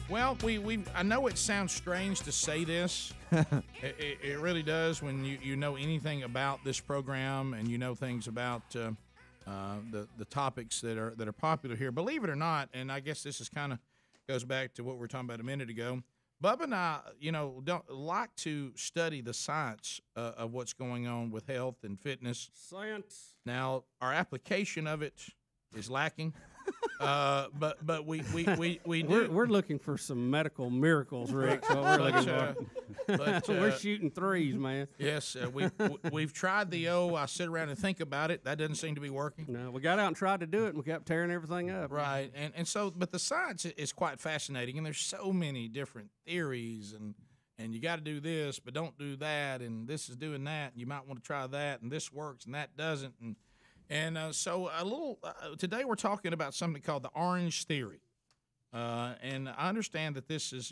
Well, I know it sounds strange to say this. It really does when you know anything about this program and you know things about the topics that are popular here. Believe it or not, and I guess this is kind of goes back to what we were talking about a minute ago. Bubba and I, don't like to study the science of what's going on with health and fitness. Science. Now, our application of it is lacking. But we do. We're looking for some medical miracles, Rick. So we're looking for. But we're shooting threes, man. Yes, we've tried the I sit around and think about it. That doesn't seem to be working. No, we got out and tried to do it, and we kept tearing everything up. Right, and so, but the science is quite fascinating, and there's so many different theories, and you got to do this, but don't do that, and this is doing that, and you might want to try that, and this works, and that doesn't, and so a little today we're talking about something called the orange theory. And I understand that this is,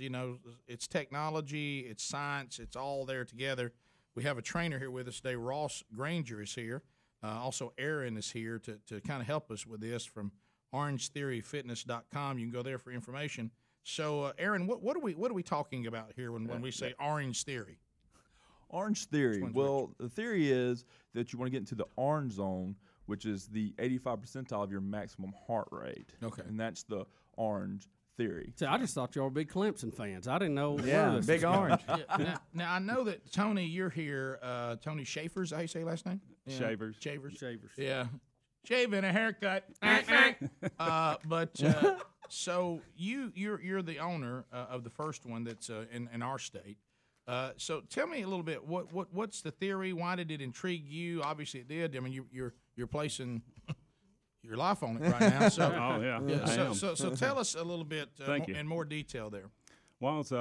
it's technology, it's science, it's all there together. We have a trainer here with us today. Ross Granger is here. Also, Aaron is here to kind of help us with this from orangetheoryfitness.com. You can go there for information. So, Aaron, what are we talking about here when we say orange theory? Orange theory. Well, the theory is that you want to get into the orange zone, which is the 85th percentile of your maximum heart rate. Okay. And that's the orange theory. See, I just thought y'all were big Clemson fans. I didn't know. Yeah, big orange. Now, I know that, Tony, you're here. Tony Schaefer, is that how you say your last name? Yeah. Shavers. Yeah. Shaving a haircut. So you're the owner of the first one that's in our state. So tell me a little bit. What's the theory? Why did it intrigue you? Obviously, it did. I mean, you're placing your life on it right now. So, oh yeah. So tell us a little bit Thank you. in more detail there. Well, I was,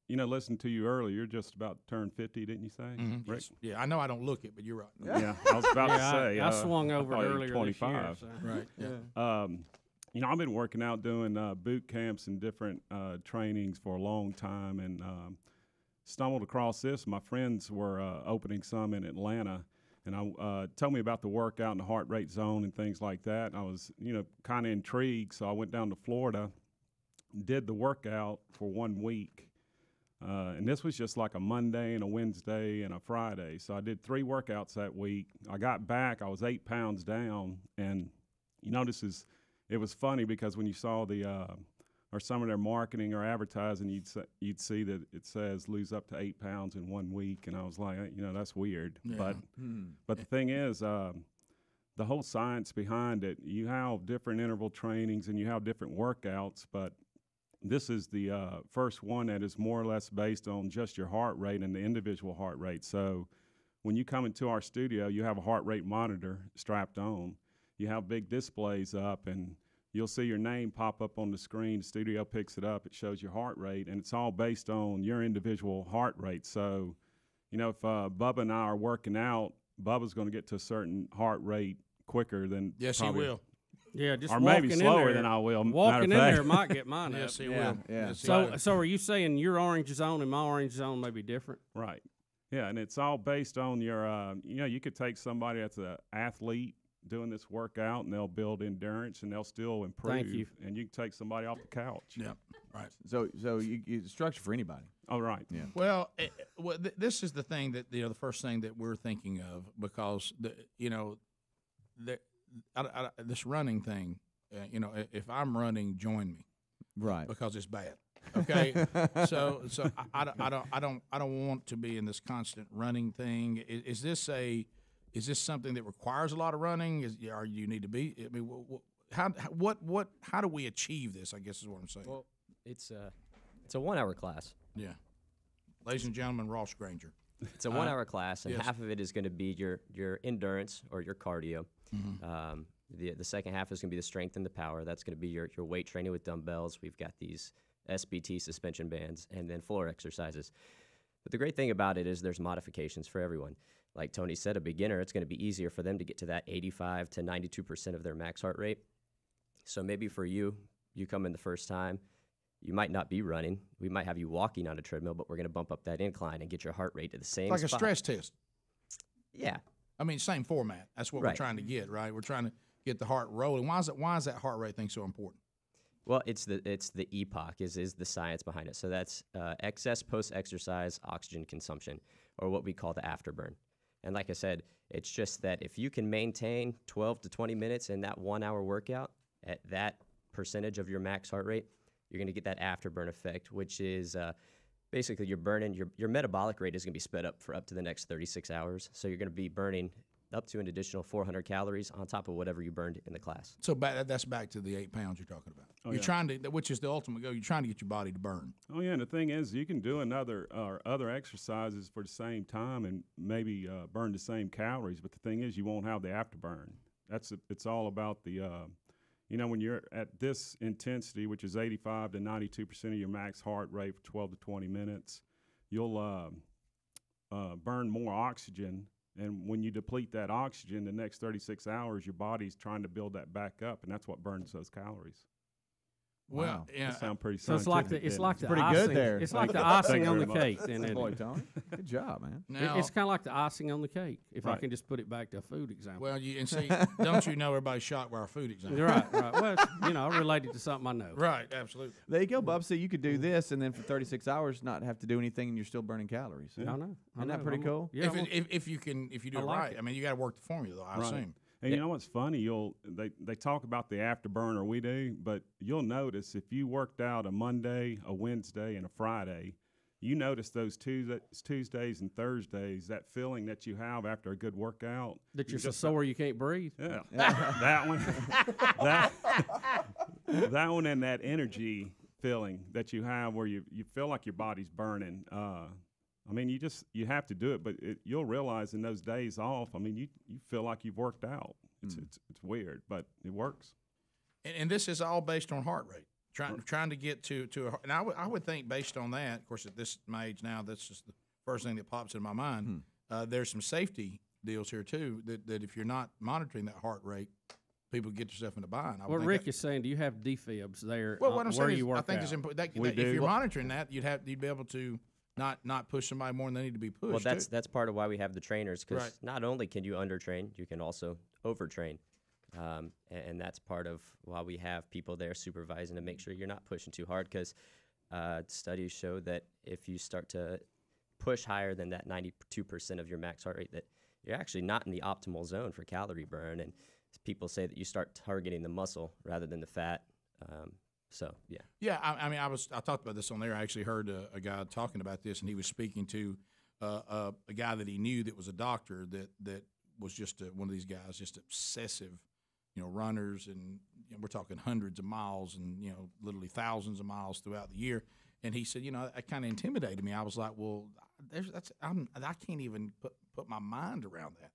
listening to you earlier. You're just about to turn 50, didn't you say? Mm-hmm. Rick? Yes. Yeah, I know I don't look it, but you're right. Yeah, I was about to say. I swung over I earlier 25. this year. Right. Yeah. I've been working out doing boot camps and different trainings for a long time, and stumbled across this. My friends were opening some in Atlanta, and I told me about the workout and the heart rate zone and things like that. And I was, kind of intrigued, so I went down to Florida, did the workout for 1 week. And this was just like a Monday and a Wednesday and a Friday. So I did 3 workouts that week. I got back, I was 8 pounds down. And, it was funny because when you saw or some of their marketing or advertising, you'd see that it says lose up to 8 pounds in 1 week. And I was like, that's weird. Yeah. But the thing is, the whole science behind it, you have different interval trainings and you have different workouts, but this is the first one that is more or less based on just your heart rate and the individual heart rate. So when you come into our studio, you have a heart rate monitor strapped on. You have big displays up, and you'll see your name pop up on the screen. The studio picks it up. It shows your heart rate, and it's all based on your individual heart rate. So, if Bubba and I are working out, Bubba's going to get to a certain heart rate quicker than Yes, probably, he will. Yeah, just or walking maybe in slower there, than I will. Walking in there might get mine Yes, up. he will. Yeah. Yes, he will. So are you saying your orange zone and my orange zone may be different? Right. Yeah, and it's all based on your, you could take somebody that's an athlete doing this workout, and they'll build endurance, and they'll still improve. Thank you. And you can take somebody off the couch. Yeah, right. So it's structure for anybody. Oh, right. Yeah. Well, this is the thing that the first thing that we're thinking of, because this running thing, if I'm running, join me, Right. because it's bad. Okay, so I don't want to be in this constant running thing. Is this something that requires a lot of running? Or you need to be? I mean, how do we achieve this? I guess is what I'm saying. Well, it's a 1 hour class. Yeah, ladies and gentlemen, Ross Granger. It's a 1 hour class, and yes. half of it is going to be your endurance or your cardio. Mm-hmm. The second half is going to be the strength and the power. That's going to be your weight training with dumbbells. We've got these SBT suspension bands, and then floor exercises. But the great thing about it is there's modifications for everyone. Like Tony said, a beginner, it's going to be easier for them to get to that 85 to 92% of their max heart rate. So maybe for you come in the first time, you might not be running. We might have you walking on a treadmill, but we're going to bump up that incline and get your heart rate to the same Like spot. a stress test. Yeah. I mean, same format. That's what Right. we're trying to get, right? We're trying to get the heart rolling. Why is that heart rate thing so important? Well, it's the EPOC is the science behind it. So that's excess post-exercise oxygen consumption, or what we call the afterburn. And like I said, it's just that if you can maintain 12 to 20 minutes in that 1 hour workout at that percentage of your max heart rate, you're going to get that afterburn effect, which is basically you're burning, your metabolic rate is going to be sped up for up to the next 36 hours. So you're going to be burning up to an additional 400 calories on top of whatever you burned in the class. So that's back to the 8 pounds you're talking about. Oh, You're yeah. trying to, which is the ultimate goal. You're trying to get your body to burn. Oh yeah, and the thing is, you can do other exercises for the same time and maybe burn the same calories. But the thing is, you won't have the afterburn. It's all about the, when you're at this intensity, which is 85 to 92% of your max heart rate for 12 to 20 minutes, you'll burn more oxygen. And when you deplete that oxygen, the next 36 hours, your body's trying to build that back up, and that's what burns those calories. Well, Wow. yeah. That sounds pretty So it's like the scientific, icing. pretty good there. It's like the Thank icing you on the very cake. much. And Boy, Tony, good job, man. Now, it's kind of like the icing on the cake. If I Right. can just put it back to a food example. well, and see, don't you know everybody's shocked by our food example? right. Well, it's, related to something I know. Right, absolutely. There you go, Bub. So you could do this, and then for 36 hours, not have to do anything, and you're still burning calories. I know. Isn't that pretty cool? Yeah. If you do I it like right. it. I mean, you got to work the formula, though, I Right. assume. And you know what's funny? They talk about the afterburner, we do, but you'll notice if you worked out a Monday, a Wednesday, and a Friday, you notice those Tuesdays and Thursdays, that feeling that you have after a good workout. that you're so just- sore you can't breathe. Yeah, that one, that one, and that energy feeling that you have where you feel like your body's burning. I mean, you have to do it, but you'll realize in those days off, I mean, you feel like you've worked out. It's weird, but it works. And this is all based on heart rate. Trying to get to and I would think based on that, of course, at this my age now, that's just the first thing that pops in my mind. There's some safety deals here too. That if you're not monitoring that heart rate, people get yourself in a bind. I would What think Rick is saying, do you have defibs there well, what I'm where saying you is, work I think out? it's important. We If do. you're monitoring that, you'd be able to not push somebody more than they need to be pushed. Well, that's part of why we have the trainers, because Right. not only can you undertrain, you can also overtrain. And that's part of why we have people there supervising to make sure you're not pushing too hard, because studies show that if you start to push higher than that 92% of your max heart rate, that you're actually not in the optimal zone for calorie burn. And people say that you start targeting the muscle rather than the fat. So, yeah. Yeah, I mean, I talked about this on there. I actually heard a guy talking about this, and he was speaking to a guy that he knew that was a doctor that was just one of these guys, just obsessive, runners, and we're talking hundreds of miles and literally thousands of miles throughout the year. And he said, that kind of intimidated me. I was like, well, I can't even put my mind around that.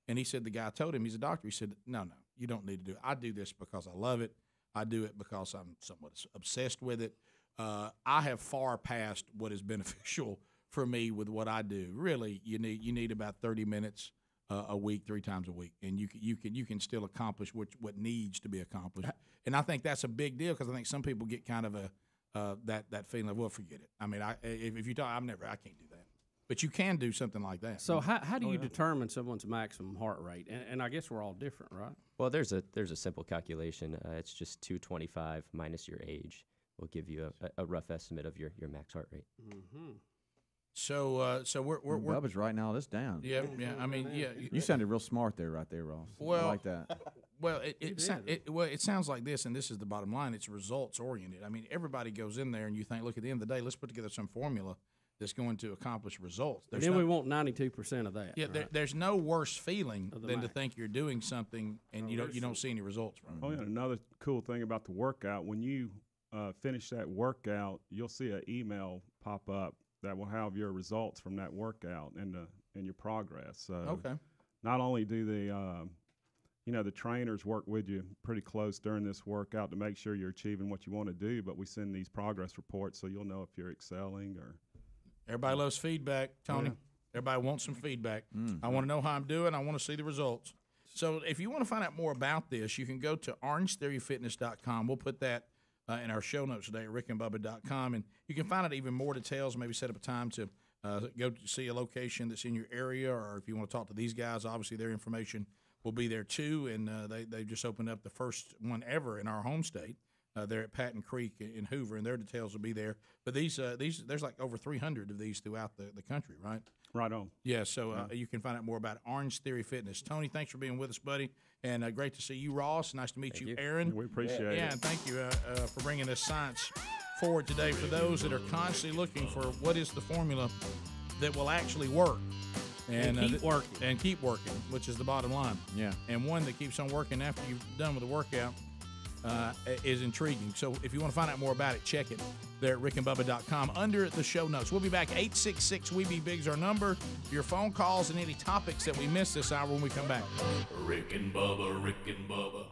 And he said, the guy told him, he's a doctor. He said, no, you don't need to do it. I do this because I love it. I do it because I'm somewhat obsessed with it. I have far passed what is beneficial for me with what I do. Really, you need about 30 minutes a week, 3 times a week, and you can still accomplish what needs to be accomplished. And I think that's a big deal, because I think some people get kind of that feeling of, well, forget it. I mean, if you talk, I can't do that. But you can do something like that. So how do you determine someone's maximum heart rate? And I guess we're all different, right? Well, there's a simple calculation. It's just 225 minus your age will give you a rough estimate of your max heart rate. Mm-hmm. So we're Bubba's writing all this down. yeah. I mean, yeah. You sounded real smart there, right there, Ross. Well, I like that. Well, it sounds like this, and this is the bottom line. It's results oriented. I mean, everybody goes in there, and you think, look, at the end of the day, let's put together some formula that's going to accomplish results. And then we want 92% of that. Yeah, right? there's no worse feeling Of the than to max. think you're doing something and you don't see any results from it. Oh yeah, another cool thing about the workout, when you finish that workout, you'll see an email pop up that will have your results from that workout and your progress. So Okay. not only do the trainers work with you pretty close during this workout to make sure you're achieving what you want to do, but we send these progress reports so you'll know if you're excelling or. Everybody loves feedback, Tony. Everybody wants some feedback. I want to know how I'm doing. I want to see the results. So if you want to find out more about this, you can go to orangetheoryfitness.com. We'll put that in our show notes today at rickandbubba.com, and you can find out even more details, maybe set up a time to go to see a location that's in your area, or if you want to talk to these guys, obviously their information will be there too, and they just opened up the first one ever in our home state there at Patton Creek in Hoover, and their details will be there. But these there's like over 300 of these throughout the country, right? Right on. Yeah, so you can find out more about Orange Theory Fitness. Tony, thanks for being with us, buddy, and great to see you, Ross. Nice to meet you, Aaron. We appreciate it. Yeah, and thank you for bringing this science forward today. For those that are constantly looking for what is the formula that will actually work. And keep working. And keep working, which is the bottom line. Yeah. And one that keeps on working after you've done with the workout is intriguing. So if you want to find out more about it, check it there at rickandbubba.com under the show notes. We'll be back. 866-WE-BE-BIG is our number. Your phone calls and any topics that we missed this hour when we come back. Rick and Bubba, Rick and Bubba.